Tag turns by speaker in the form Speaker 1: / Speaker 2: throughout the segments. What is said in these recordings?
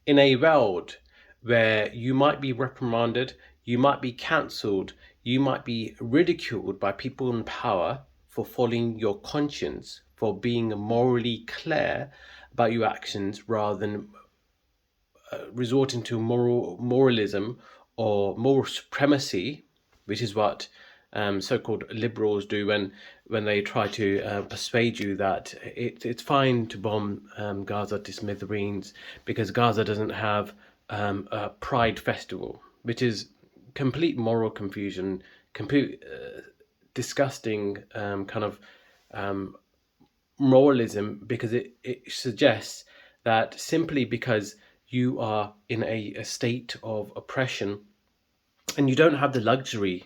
Speaker 1: in a world where you might be reprimanded, you might be cancelled, you might be ridiculed by people in power for following your conscience, for being morally clear about your actions rather than resorting to moralism or moral supremacy, which is what so-called liberals do when they try to persuade you that it's fine to bomb Gaza to smithereens because Gaza doesn't have a Pride festival, which is complete moral confusion, complete disgusting kind of moralism, because it suggests that simply because you are in a state of oppression and you don't have the luxury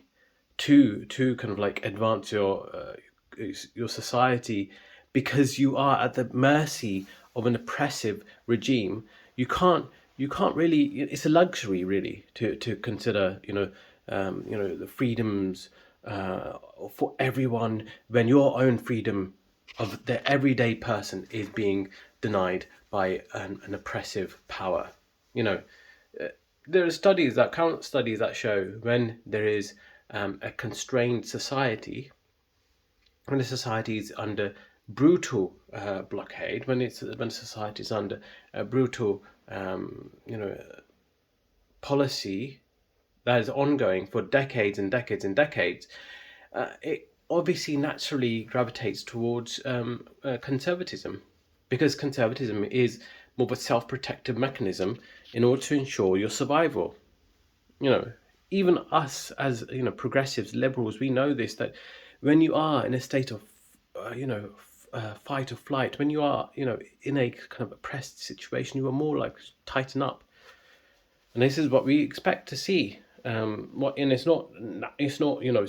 Speaker 1: to kind of like advance your society because you are at the mercy of an oppressive regime, you can't really, it's a luxury really to consider the freedoms for everyone when your own freedom of the everyday person is being denied by an oppressive power. You know, there are current studies that show when there is a constrained society, when the society is under brutal blockade, when society is under a brutal policy that is ongoing for decades and decades and decades, it obviously naturally gravitates towards conservatism, because conservatism is more of a self-protective mechanism in order to ensure your survival. You know, even us as progressives, liberals, we know this, that when you are in a state of fight or flight, when you are in a kind of oppressed situation, you are more likely to tighten up, and this is what we expect to see. And it's not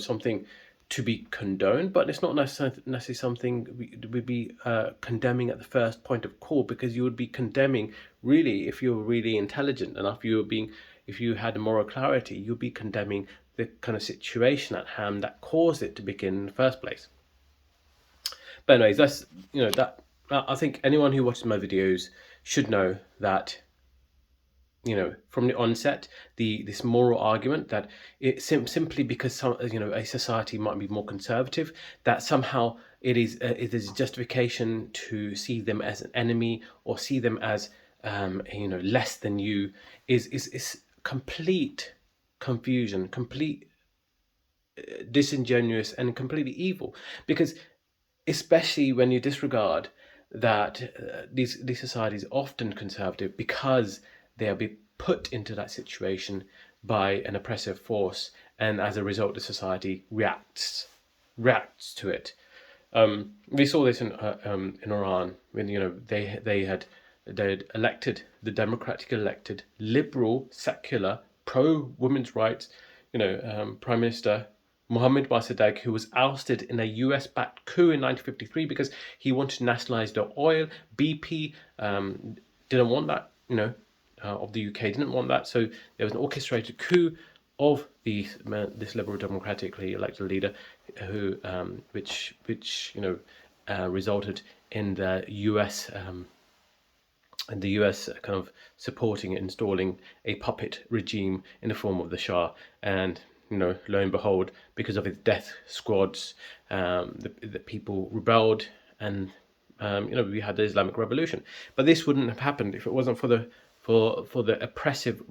Speaker 1: something to be condoned, but it's not necessarily something we'd be condemning at the first point of call, because you would be condemning, really, if you were really intelligent enough, if you had moral clarity, you'd be condemning the kind of situation at hand that caused it to begin in the first place. But anyways, that's that. I think anyone who watches my videos should know that from the onset, this moral argument that simply because a society might be more conservative, that somehow it is justification to see them as an enemy or see them as less than you, is complete confusion, complete disingenuous, and completely evil. Because especially when you disregard that these societies are often conservative because they are being put into that situation by an oppressive force, and as a result, the society reacts to it. We saw this in Iran when they had elected the democratically elected liberal secular pro women's rights Prime Minister Mohammad Mossadegh, who was ousted in a US-backed coup in 1953 because he wanted to nationalize the oil. BP didn't want that, of the UK didn't want that. So there was an orchestrated coup of this liberal democratically elected leader, which resulted in the US kind of supporting and installing a puppet regime in the form of the Shah. And lo and behold, because of his death squads, the people rebelled, and we had the Islamic Revolution. But this wouldn't have happened if it wasn't for the oppressive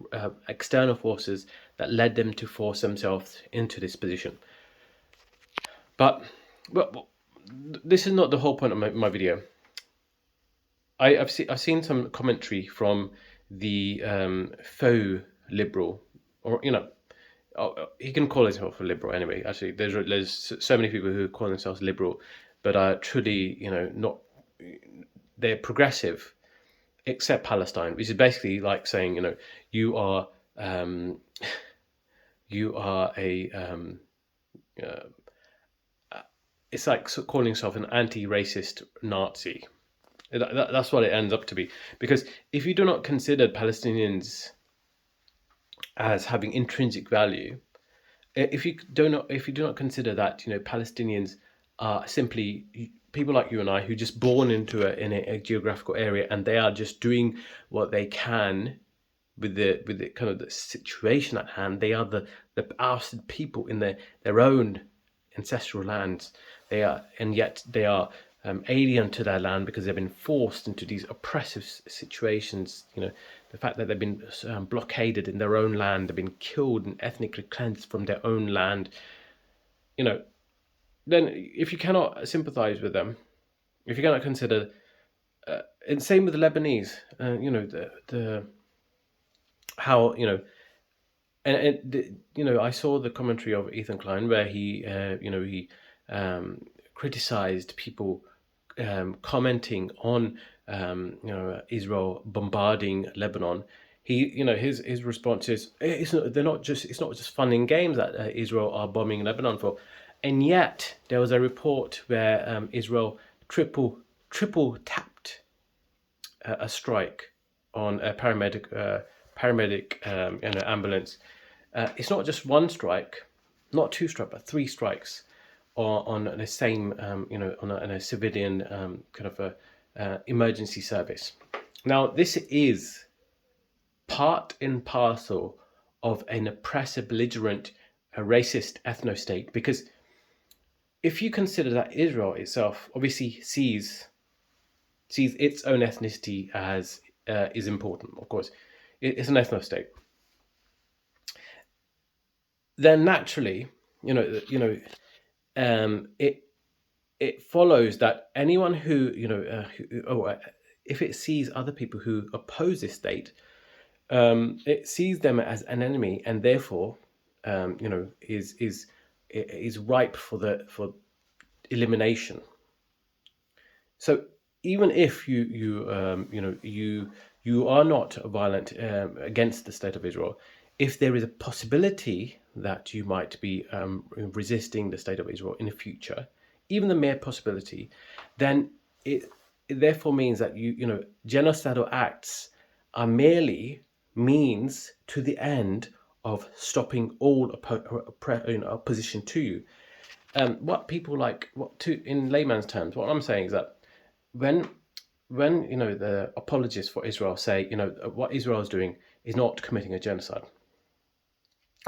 Speaker 1: external forces that led them to force themselves into this position. But this is not the whole point of my video. I've seen some commentary from the faux liberal, or he can call himself a liberal anyway. Actually, there's so many people who call themselves liberal, but are truly not. They're progressive, except Palestine, which is basically like saying you are you are a it's like calling yourself an anti-racist Nazi. That's what it ends up to be. Because if you do not consider Palestinians as having intrinsic value, if you do not consider that Palestinians are simply people like you and I who just born into in a geographical area, and they are just doing what they can with the kind of the situation at hand. They are the ousted people in their own ancestral lands. They are, and yet they are alien to their land because they've been forced into these oppressive situations. The fact that they've been blockaded in their own land, they've been killed and ethnically cleansed from their own land. Then if you cannot sympathize with them, if you cannot consider, and same with the Lebanese, the how I saw the commentary of Ethan Klein where he criticized people commenting on Israel bombarding Lebanon. His response is it's not just fun and games that Israel are bombing Lebanon for, and yet there was a report where Israel triple tapped a strike on a paramedic ambulance. It's not just one strike, not two strikes, but three strikes on the same, on a civilian kind of emergency service. Now, this is part and parcel of an oppressive, belligerent, racist ethno-state, because if you consider that Israel itself obviously sees its own ethnicity as is important, of course, it's an ethno-state, then naturally, it follows that anyone who if it sees other people who oppose this state, it sees them as an enemy, and therefore, is ripe for elimination. So even if you are not violent against the state of Israel, if there is a possibility that you might be resisting the state of Israel in the future, even the mere possibility, then it therefore means that genocidal acts are merely means to the end of stopping all opposition to you. In layman's terms, what I'm saying is that when the apologists for Israel say what Israel is doing is not committing a genocide,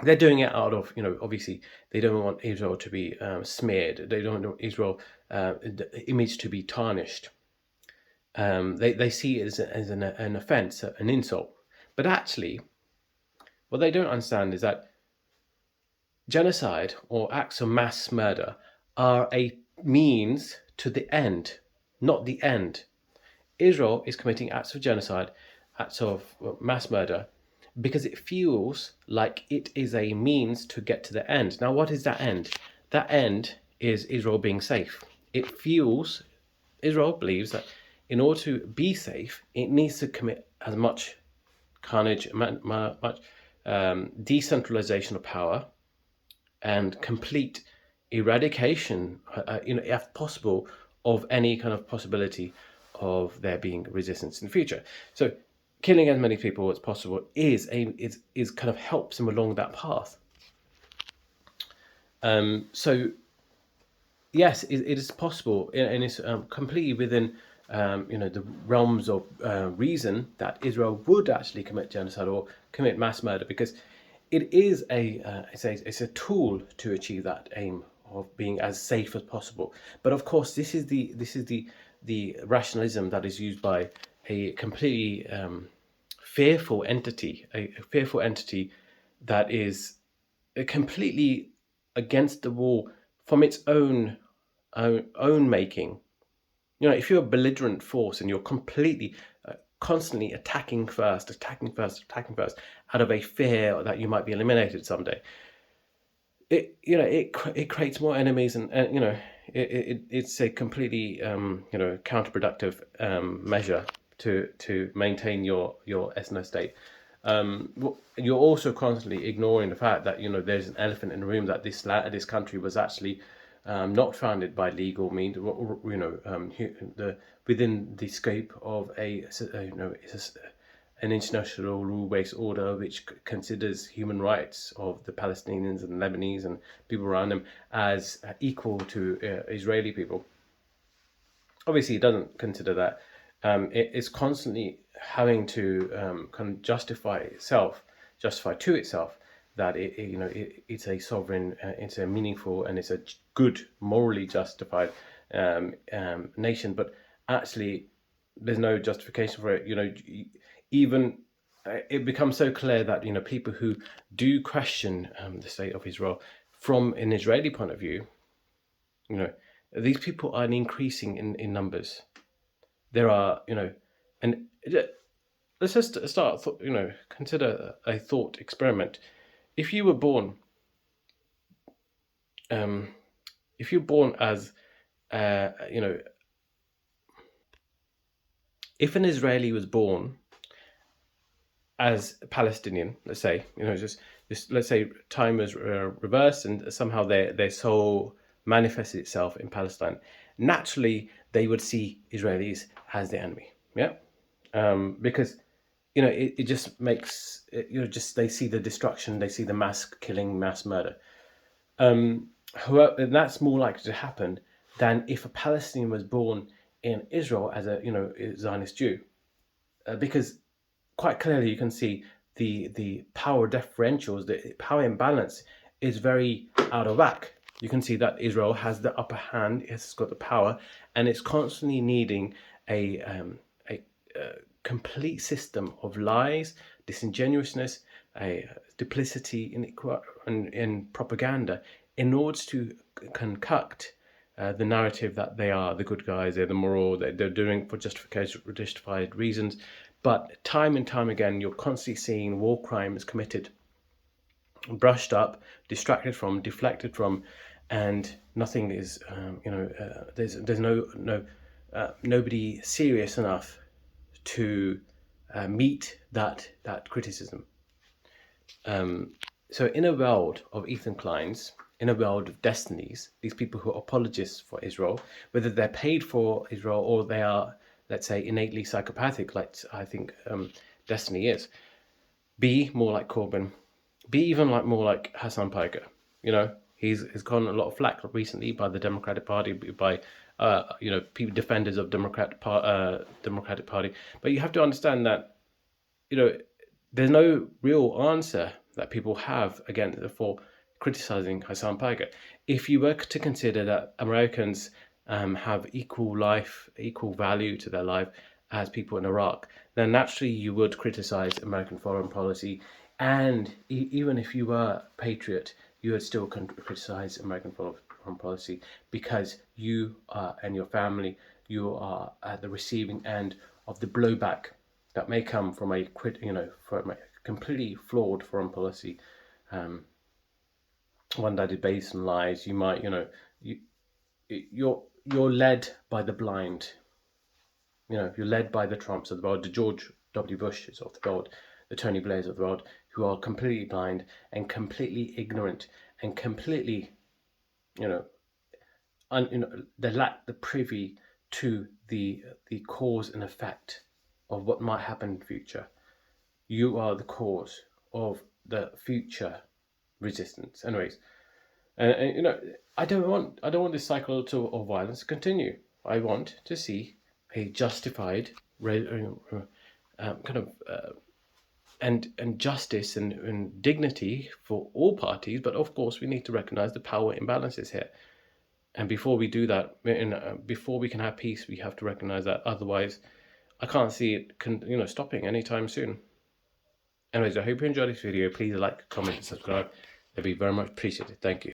Speaker 1: they're doing it out of obviously they don't want Israel to be smeared. They don't want Israel the image to be tarnished. They see it as an offense, an insult. But actually, what they don't understand is that genocide or acts of mass murder are a means to the end, not the end. Israel is committing acts of genocide, acts of mass murder, because it feels like it is a means to get to the end. Now, what is that end? That end is Israel being safe. Israel believes that in order to be safe, it needs to commit as much carnage, much decentralization of power, and complete eradication, if possible, of any kind of possibility of there being resistance in the future. So killing as many people as possible is kind of helps them along that path. So yes, it is possible, and it's completely within the realms of reason that Israel would actually commit genocide or commit mass murder, because it is it's a tool to achieve that aim of being as safe as possible. But of course, this is the rationalism that is used by a completely fearful entity, a fearful entity that is completely against the wall from its own making. If you're a belligerent force and you're completely constantly attacking first out of a fear that you might be eliminated someday, it creates more enemies, and it's a completely counterproductive measure to maintain your ethno state. You're also constantly ignoring the fact that there's an elephant in the room, that this country was actually not founded by legal means. Within the scope of an international rule-based order which considers human rights of the Palestinians and Lebanese and people around them as equal to Israeli people. Obviously, it doesn't consider that. It is constantly having to kind of justify to itself that it's a sovereign, it's a meaningful, and it's a good, morally justified nation. But actually, there's no justification for it. Even it becomes so clear that people who do question the state of Israel from an Israeli point of view, these people are increasing in numbers. There are, and let's just start, consider a thought experiment. If you were born, if you're born as, if an Israeli was born as a Palestinian, let's say, just let's say time was reversed and somehow their soul manifested itself in Palestine. Naturally, they would see Israelis as the enemy. Yeah, because it just makes just they see the destruction, they see the mass killing, mass murder. However, and that's more likely to happen than if a Palestinian was born in Israel as a Zionist Jew, because quite clearly you can see the power differentials, the power imbalance is very out of whack. You can see that Israel has the upper hand, it's got the power, and it's constantly needing a complete system of lies, disingenuousness, duplicity, in propaganda in order to concoct the narrative that they are the good guys, they're the moral, they're doing for justified reasons. But time and time again, you're constantly seeing war crimes committed, brushed up, distracted from, deflected from, and nothing is, there's nobody serious enough to meet that criticism. So in a world of Ethan Kleins, in a world of destinies, these people who are apologists for Israel, whether they're paid for Israel or they are, let's say, innately psychopathic, like I think Destiny is, be more like Corbyn, be even more like Hassan Piker. He's gotten a lot of flack recently by the Democratic Party, by people defenders of Democratic Party. But you have to understand that there's no real answer that people have again for criticizing Hassan Piker. If you were to consider that Americans have equal value to their life as people in Iraq, then naturally you would criticize American foreign policy. And even if you were a patriot, you would still criticize American foreign policy, because you and your family, you are at the receiving end of the blowback that may come from a completely flawed foreign policy, one that is based on lies. You might, you're led by the blind. You're led by the Trumps of the world, the George W. Bushes of the world, the Tony Blairs of the world, who are completely blind and completely ignorant and completely, they lack the privy to the cause and effect of what might happen in the future. You are the cause of the future resistance. Anyways, and I don't want this cycle of violence to continue. I want to see a justified and justice and dignity for all parties. But of course, we need to recognize the power imbalances here. And before we do that, before we can have peace, we have to recognize that. Otherwise, I can't see it stopping anytime soon. Anyways, I hope you enjoyed this video. Please like, comment, and subscribe. It'd be very much appreciated. Thank you.